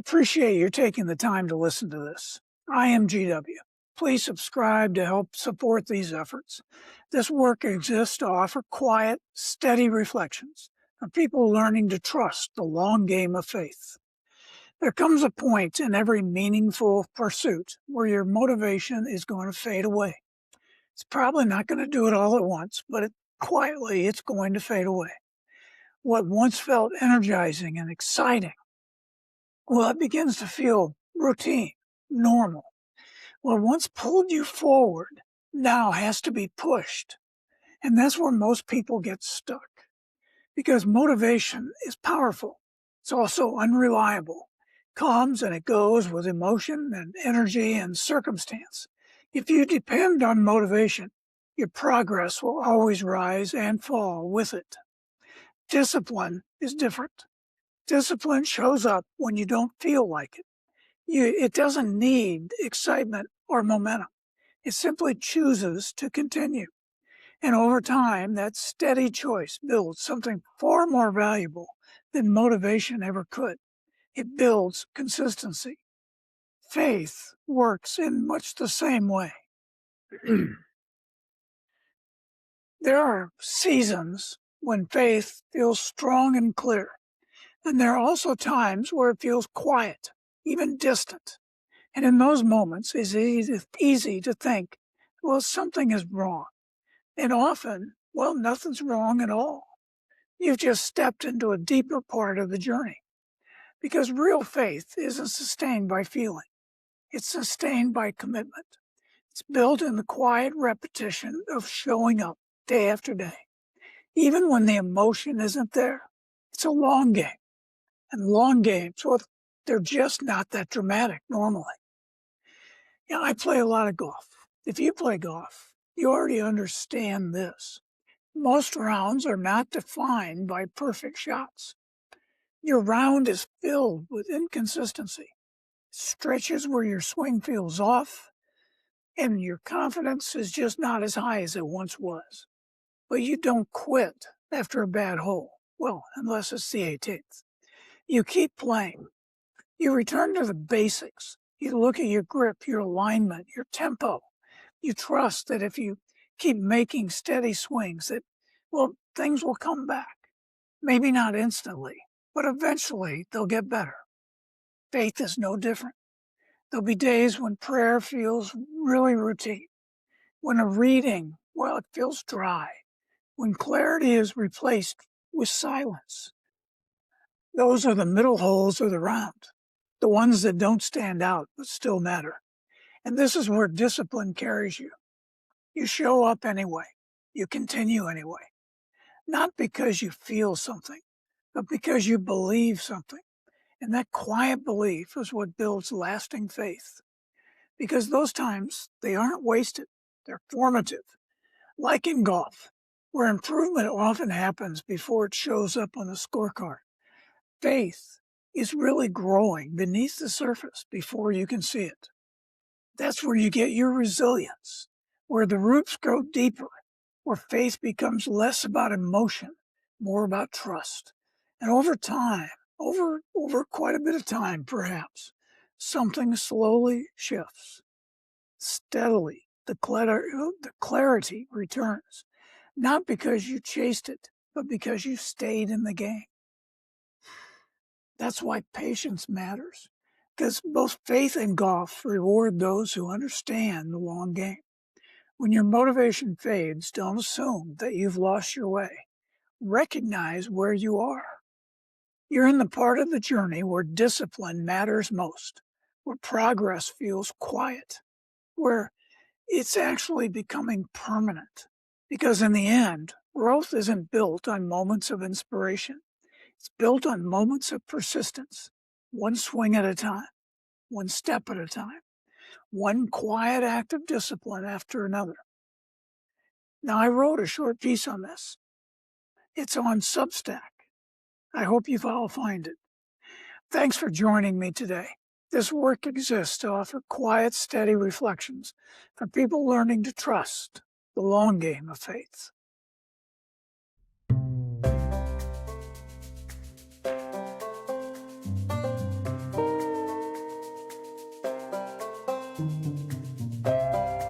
appreciate you taking the time to listen to this. I am GW. Please subscribe to help support these efforts. This work exists to offer quiet, steady reflections of people learning to trust the long game of faith. There comes a point in every meaningful pursuit where your motivation is going to fade away. It's probably not going to do it all at once, but quietly it's going to fade away. What once felt energizing and exciting, well, it begins to feel routine, normal. What once pulled you forward now has to be pushed. And that's where most people get stuck. Because motivation is powerful. It's also unreliable. Comes and it goes with emotion and energy and circumstance. If you depend on motivation, your progress will always rise and fall with it. Discipline is different. Discipline shows up when you don't feel like it. It doesn't need excitement or momentum. It simply chooses to continue. And over time, that steady choice builds something far more valuable than motivation ever could. It builds consistency. Faith works in much the same way. There are seasons when faith feels strong and clear. And there are also times where it feels quiet, even distant. And in those moments, it's easy to think, well, something is wrong. And often, well, nothing's wrong at all. You've just stepped into a deeper part of the journey. Because real faith isn't sustained by feeling. It's sustained by commitment. It's built in the quiet repetition of showing up day after day. Even when the emotion isn't there, it's a long game. And long games, well, they're just not that dramatic normally. Yeah, I play a lot of golf. If you play golf, you already understand this. Most rounds are not defined by perfect shots. Your round is filled with inconsistency, stretches where your swing feels off, and your confidence is just not as high as it once was. But you don't quit after a bad hole. Well, unless it's the 18th. You keep playing. You return to the basics. You look at your grip, your alignment, your tempo. You trust that if you keep making steady swings that, well, things will come back. Maybe not instantly, but eventually they'll get better. Faith is no different. There'll be days when prayer feels really routine, when a reading, well, it feels dry, when clarity is replaced with silence. Those are the middle holes of the round, the ones that don't stand out but still matter. And this is where discipline carries you. You show up anyway. You continue anyway. Not because you feel something, but because you believe something. And that quiet belief is what builds lasting faith. Because those times, they aren't wasted. They're formative. Like in golf, where improvement often happens before it shows up on the scorecard. Faith is really growing beneath the surface before you can see it. That's where you get your resilience, where the roots grow deeper, where faith becomes less about emotion, more about trust. And over time, over quite a bit of time perhaps, something slowly shifts. Steadily, the clarity returns, not because you chased it, but because you stayed in the game. That's why patience matters, because both faith and golf reward those who understand the long game. When your motivation fades, don't assume that you've lost your way. Recognize where you are. You're in the part of the journey where discipline matters most, where progress feels quiet, where it's actually becoming permanent. Because in the end, growth isn't built on moments of inspiration. It's built on moments of persistence, one swing at a time, one step at a time, one quiet act of discipline after another. Now, I wrote a short piece on this. It's on Substack. I hope you all find it. Thanks for joining me today. This work exists to offer quiet, steady reflections for people learning to trust the long game of faith.